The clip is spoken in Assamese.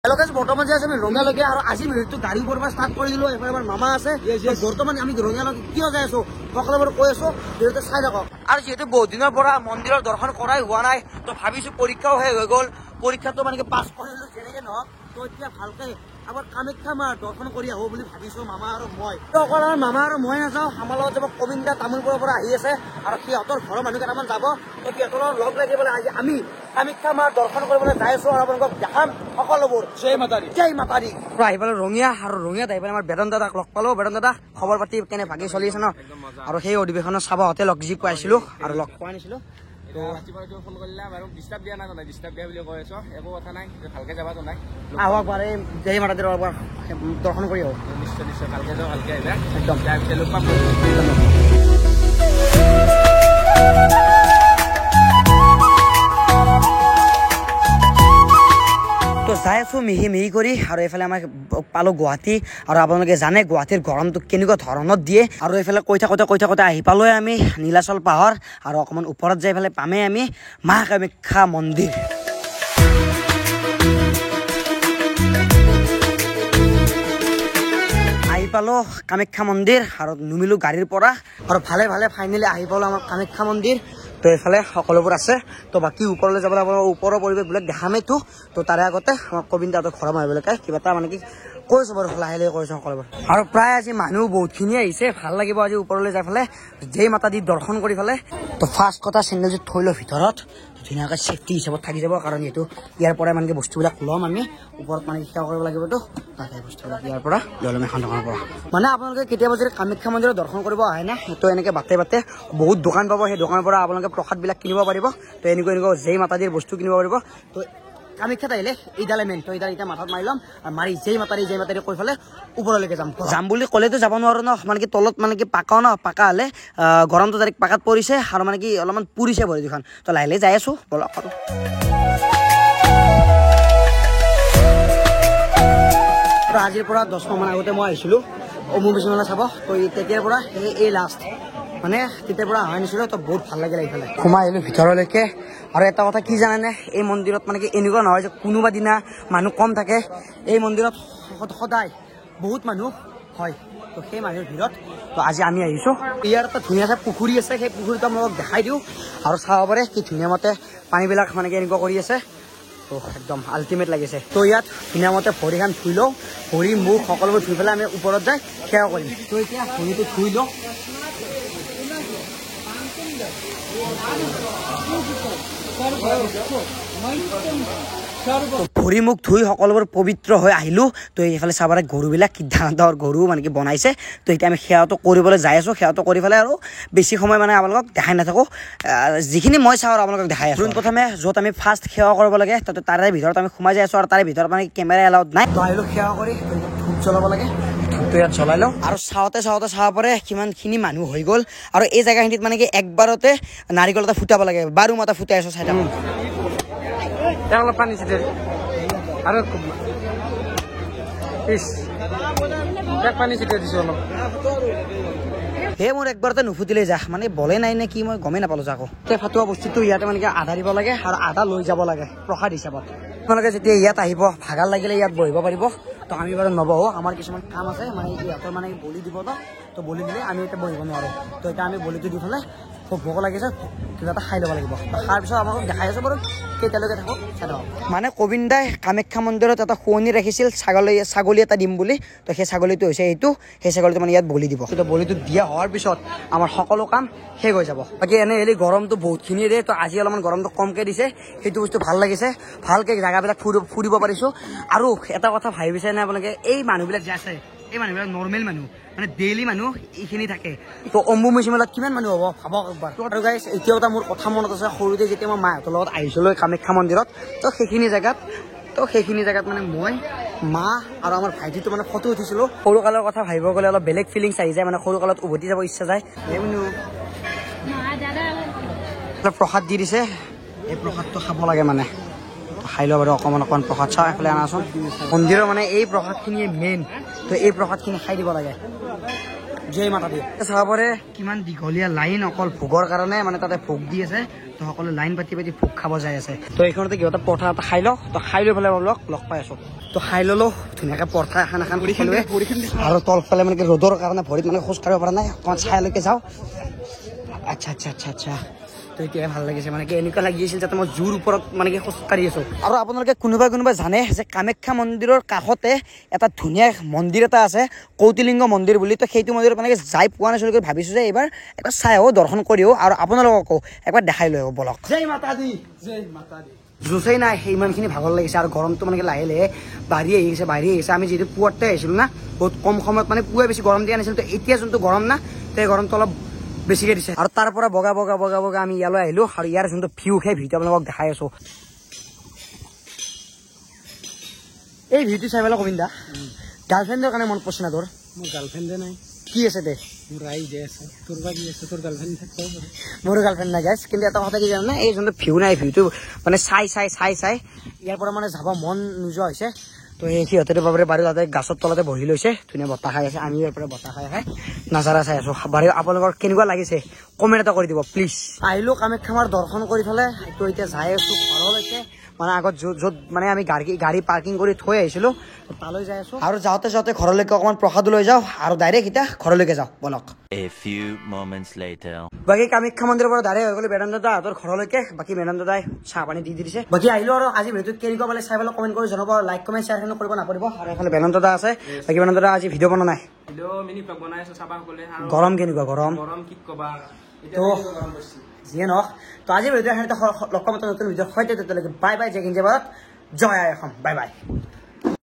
হেল্ল গাইজ, বৰ্তমান যে আছে আমি ৰঙিয়ালৈকে আৰু আজি মিনিটটো গাড়ী ওপৰৰ পৰা ষ্টাৰ্ট কৰি দিলো। এফালে আমাৰ মামা আছে। বৰ্তমান আমি ৰঙিয়ালৈকে কিয় যাই আছো সকলোবোৰ কৈ আছো, যিহেতু চাই থাকক। আৰু যিহেতু বহুত দিনৰ পৰা মন্দিৰৰ দৰ্শন কৰাই হোৱা নাই, তো ভাবিছো পৰীক্ষাও শেষ হৈ গ'ল, পৰীক্ষাটো মানে পাছ কৰিলো যেনেকে নহওক, তো এতিয়া ভালকে আমাৰ কামাখ্যা মাৰ দৰ্শন কৰি আহো বুলি ভাবিছো মামা আৰু মই। তো অকল আমাৰ মামা আৰু মই নাযাওঁ, আমাৰ লগত যাব কবিন্দা তামোলপুৰৰ পৰা আহি আছে আৰু সিহঁতৰ ঘৰৰ মানুহ কেইটামান যাব। তো সিহঁতৰ লগ লাগিবলৈ আজি আমি কামাখ্যা মাৰ দৰ্শন কৰিবলৈ যাই আছো আৰু আপোনালোকক দেখাম সকলোবোৰ। জয় মাতাৰী, জয় মাতাৰী। আহি পালো ৰঙিয়া, আৰু ৰঙিয়াত আহি পেলাই আমাৰ বেদন দাদাক লগ পালো। বেদন দাদা, খবৰ পাতি কেনে ভাগি চলি আছে ন? আৰু সেই অধিৱেশনত চাবতে লগ যি পাইছিলো আৰু লগ পোৱা নাছিলো। ফোন কৰিলা বাৰু, ডিষ্টাৰ্ব দিয়া নাই, ডিষ্টাৰ্ব দিয়া বুলি কৈ আছো, একো কথা নাই, ভালকে যাবাতো নাই। আহক পাৰে জয় মাতাৰীৰ দৰ্শন কৰি আহক। নিশ্চয় নিশ্চয়, ভালকে যাওঁ, ভালকে আহিবা একদম। তাৰপিছত লগ পাম। তো যাই আছো মিহি মিহি কৰি, আৰু এইফালে আমাক পালো গুৱাহাটী। আৰু আপোনালোকে জানে গুৱাহাটীৰ গৰমটো কেনেকুৱা ধৰণত দিয়ে। আৰু এইফালে কৈ থাকোঁতে আহি পালোৱে আমি নীলাচল পাহাৰ, আৰু অকণমান ওপৰত যাই পেলাই পামেই আমি মা কামাখ্যা মন্দিৰ। আহি পালো কামাখ্যা মন্দিৰ আৰু নুমিলো গাড়ীৰ পৰা, আৰু ভালে ভালে ফাইনেলি আহি পালো আমাৰ কামাখ্যা মন্দিৰ। তো এইফালে সকলোবোৰ আছে। তো বাকী ওপৰলৈ যাবলৈ আপোনাৰ ওপৰৰ পৰিৱেশবিলাক দেখামেইতো। তো তাৰে আগতে আমাৰ কবিন্দাহঁতৰ ঘৰৰ মানুহবিলাকে কিবা এটা মানে কি কৈছো বাৰু, লাহে লাহে কৈছো সকলোবোৰ। আৰু প্ৰায় আজি মানুহ বহুতখিনি আহিছে, ভাল লাগিব আজি ওপৰলৈ যাই পেলাই জয় মাতা দি দৰ্শন কৰি পেলাই। তো ফাৰ্ষ্ট কথা চেণ্ডেলযোৰ থৈ লওঁ ভিতৰত, ধুনীয়াকৈ ছেফটি হিচাপত থাকি যাব, কাৰণ এইটো ইয়াৰ পৰাই মানে বস্তুবিলাক ল'ম আমি ওপৰত মানে সেৱা কৰিব লাগিবতো, তাকে বস্তুবিলাক ইয়াৰ পৰা লৈ ল'ম এখন দোকানৰ পৰা। মানে আপোনালোকে কেতিয়াবা যদি কামাখ্যা মন্দিৰত দৰ্শন কৰিব আহে না, তো এনেকৈ বাটে বাটে বহুত দোকান পাব, সেই দোকানৰ পৰা আপোনালোকে প্ৰসাদবিলাক কিনিব পাৰিব। তো এনেকুৱা জয় মাতা দিৰ বস্তু কিনিব পাৰিব। তো কামাখ্যাত আহিলে এইডালে মেইন। তো এইডাল এতিয়া মাথাত মাৰি ল'ম, আৰু মাৰি জয় মাতাৰী কৈ পেলাই ওপৰলৈকে যাম বুলি ক'লেতো যাব নোৱাৰো ন, মানে কি তলত মানে কি পাকাও ন, পাকা হ'লে গৰমটো ডাইৰেক্ট পাকাত পৰিছে, আৰু মানে কি অলপমান পুৰিছে ভৰি দুখন। তো লাহে লাহে যাই আছো বলক। আৰু আজিৰ পৰা 10 মাহ মান আগতে মই আহিছিলোঁ অম্বুবাচী মেলা চাব। তো তেতিয়াৰ পৰা এই লাষ্ট মানে তেতিয়াৰ পৰা অহা নাছিলোঁ। তো বহুত ভাল লাগিলে এইফালে সোমাই আহিলোঁ ভিতৰলৈকে। আৰু এটা কথা কি জানেনে, এই মন্দিৰত মানে কি এনেকুৱা নহয় যে কোনোবা দিনা মানুহ কম থাকে, এই মন্দিৰত সদায় বহুত মানুহ হয়। তো সেই মানুহৰ ভিৰত তো আজি আমি আহিছোঁ। ইয়াৰ এটা ধুনীয়া চাই পুখুৰী আছে, সেই পুখুৰীটো মই দেখাই দিওঁ, আৰু চাব পাৰে কি ধুনীয়া মতে পানীবিলাক মানে কি এনেকুৱা কৰি আছে। তো একদম আল্টিমেট লাগিছে। তো ইয়াত ধুনীয়া মতে ভৰিখন ধুই লওঁ, ভৰি মুখ সকলোবোৰ ধুই পেলাই আমি ওপৰত যাই সেৱা কৰিম। তো এতিয়া ভৰিটো ধুই লওঁ। ভৰি মুখ ধুই সকলোবোৰ পবিত্ৰ হৈ আহিলোঁ। তো এইফালে চাবলৈ গৰুবিলাক কি ডাঙৰ গৰু মানে কি বনাইছে। তো এতিয়া আমি সেৱাটো কৰিবলৈ যাই আছোঁ। সেৱাটো কৰি পেলাই আৰু বেছি সময় মানে আপোনালোকক দেখাই নাথাকোঁ, যিখিনি মই চাওঁ আৰু আপোনালোকক দেখাই আছোঁ। প্ৰথমে য'ত আমি ফাৰ্ষ্ট সেৱা কৰিব লাগে, তাতে তাৰে ভিতৰত আমি সোমাই যাই আছোঁ, আৰু তাৰে ভিতৰত মানে কেমেৰা এলাউড নাই। তো আহিলোঁ সেৱা কৰি, ধূপ জ্বলাব লাগে, ধূপটো ইয়াত জ্বলাই লওঁ। আৰু চাওঁতে চাব পাৰে কিমানখিনি মানুহ হৈ গ'ল। আৰু এই জেগাখিনিত মানে কি একবাৰতে নাৰিকল এটা ফুটাব লাগে, বাৰু মই এটা ফুটাই আছোঁ চাই থাকক। অলপ পানী চিটে আৰু পানী চিটাই দিছোঁ অলপ। সেই মোৰ একবাৰতে নুফুটিলে যা, মানে বলে নাই নে কি মই গমেই নাপালোঁ যাকো। সেই ফাটোৱা বস্তুটো ইয়াতে মানে কি আধা দিব লাগে, আৰু আধা লৈ যাব লাগে প্ৰসাদ হিচাপত। আপোনালোকে যেতিয়া ইয়াত আহিব, ভাগাৰ লাগিলে ইয়াত বহিব পাৰিব। তো আমি বাৰু নবহোঁ, আমাৰ কিছুমান কাম আছে, মানে ইহঁতৰ মানে বলি দিব ন। তো বলি দিলে আমি এতিয়া বহিব নোৱাৰোঁ। তো এতিয়া আমি বলিটো দি পেলাই ভোক লাগিছে, কিবা এটা খাই ল'ব লাগিব। তাৰ পিছত আমাক দেখাই আছোঁ বাৰু কেতিয়ালৈকে থাকোঁ চাই থাকক। মানে কবিন্দাই কামাখ্যা মন্দিৰত এটা শুৱনি ৰাখিছিল ছাগলী এটা দিম বুলি। তো সেই ছাগলীটো হৈছে এইটো, সেই ছাগলীটো মানে ইয়াত বলি দিব। তো বলিটো দিয়া হোৱাৰ পিছত আমাৰ সকলো কাম শেষ হৈ যাব। বাকী এনেই হেৰি গৰমটো বহুতখিনি দিয়ে, তো আজি অলপমান গৰমটো কমকৈ দিছে, সেইটো বস্তু ভাল লাগিছে। ভালকৈ জেগাবিলাক ফুৰিব পাৰিছোঁ। আৰু এটা কথা ভাবিছে নে আপোনালোকে, এই মানুহবিলাক যে আছে, এই মানুহবিলাক নৰ্মেল মানুহ, মানে ডেইলি মানুহ এইখিনি থাকে। তো অম্বুবাচী মেলাত কিমান মানুহ হ'ব ভাবক একবাৰ। আৰু গাইজ এতিয়াও এটা মোৰ কথা মনত আছে, সৰুতে যেতিয়া মই মাহঁতৰ লগত আহিছিলোঁ কামাখ্যা মন্দিৰত, তো সেইখিনি জেগাত মানে মই মা আৰু আমাৰ ভাইটিটো মানে ফটো উঠিছিলোঁ। সৰু কালৰ কথা ভাবিব গ'লে অলপ বেলেগ ফিলিংছ আহি যায়, মানে সৰু কালত উভতি যাব ইচ্ছা যায়। প্ৰসাদ দি দিছে, এই প্ৰসাদটো খাব লাগে মানে, খাই লওঁ বাৰু অকণমান প্ৰসাদ। চাওঁ এফালে আনাচোন, মন্দিৰৰ মানে এই প্ৰসাদখিনিয়ে মেইন। তো এই প্ৰসাদখিনি খাই দিব লাগে। জয় মাতা দি চাব পাৰে কিমান দীঘলীয়া লাইন অকল ভোগৰ কাৰণে মানে তাতে ভোগ দি আছে তো সকলোৱে লাইন পাতি পাতি ভোগ খাব যাই আছে তো এইখনতে কিবা পৰঠা এটা খাই লওক তো খাই লৈ পেলাই লগ পাই আছো তো খাই ললো ধুনীয়াকে পৰঠা এখন খালোৱে আৰু তলফালে মানে ৰ'দৰ কাৰণে ভৰিত মানে খোজ কাঢ়িব পৰা নাই অকণমান ছাইলৈকে যাওঁ আচ্ছা আচ্ছা আচ্ছা আচ্ছা তো এতিয়া ভাল লাগিছে মানে কি এনেকুৱা লাগি আছিল যাতে মই জোৰ ওপৰত মানে কি খোজ কাঢ়ি আছো আৰু আপোনালোকে কোনোবাই জানে যে কামাখ্যা মন্দিৰৰ কাষতে এটা ধুনীয়া মন্দিৰ এটা আছে কৌটিলিংগ মন্দিৰ বুলি তো সেইটো মন্দিৰত মানে যাই পোৱা নাছিলো ভাবিছো যে এইবাৰ একবাৰ চাই আহো দৰ্শন কৰি আহো আৰু আপোনালোককো একবাৰ দেখাই লৈ আহো বলক জয় মাতা দি জোচেই নাই ইমানখিনি ভাগৰ লাগিছে আৰু গৰমটো মানে লাহে লাহে বাঢ়ি আহিছে আমি যিহেতু পুৱাতে আহিছিলো না বহুত কম সময়ত মানে পুৱাই বেছি গৰম দিয়া নাছিল তো এতিয়া যোনটো গৰম না সেই গৰমটো অলপ বেছিকে দিছে আৰু তাৰ পৰা বগা আমি ইয়ালৈ আহিলো আৰু ইয়াৰ যোনটো ভিউ সেই ভিউটো আপোনালোকক দেখাই আছো এই ভিউটো চাই পেলাই গোবিন্দা গাৰ্লফ্ৰেণ্ডৰ কাৰণে মন পচন্দ তোৰ মোৰ গাৰ্লফ্ৰেণ্ডে নাই কি আছে দে মোৰ আইডিয়া আছে তোৰ বা কি আছে তোৰ গাৰ্লফ্ৰেণ্ড থাকিব পাৰে মোৰো গাৰ্লফ্ৰেণ্ড নাই গাইছ কিন্তু এটা কথা কি জানা এই যোনটো ভিউ নাই ভিউটো মানে চাই ইয়াৰ পৰা মানে যাব মন নোযোৱা হৈছে তো এই সিহঁতে বাবৰে বাৰু তাতে গাছৰ তলতে বহি লৈছে ধুনীয়া বতাহ খাই আছে আমি ইয়াৰ পৰা বতাহ খাই নাজাৰা চাই আছো বাৰু আপোনালোকৰ কেনেকুৱা লাগিছে কমেণ্ট এটা কৰি দিব প্লিজ আহিলো কামাখ্যা মাৰ দৰ্শন কৰি পেলাই তো এতিয়া যাই আছো ঘৰলৈকে মানে আগত য'ত মানে আমি গাড়ী পাৰ্কিং কৰি থৈ আহিছিলো তালৈ যাই আছো আৰু যাওঁতে ঘৰলৈকে অকণমান প্ৰসাদ লৈ যাওঁ আৰু ডাইৰেক্ট এতিয়া ঘৰলৈকে যাওঁ বলক বাকী কামাখ্যা মন্দিৰৰ পৰা ডাইৰেক্ট হৈ গ'লো বেদান্ত দাহঁতৰ ঘৰলৈকে বাকী বেদান্ত দাই চাহ পানী দি দিছে বাকী আহিলো আৰু আজি ভিডিঅ'টো কেনেকুৱা পালে চাই পেলাই কমেণ্ট কৰি জনাব লাইক কমেণ্ট শ্বেয়াৰ কৰিব নাপাহৰিব আৰু এইফালে বেদান্ত দা আছে বাকী বেদান্ত দা আজি ভিডিঅ' বনোৱা নাই গৰম কেনেকুৱা গৰম কি কবা তো যিয়ে নহওক তো আজি ভিডিঅ' লগ পাম নতুন ভিডিঅ' সৈতে তেতিয়ালৈকে বাই বাই জয় হিন্দ জয় অসম বাই বাই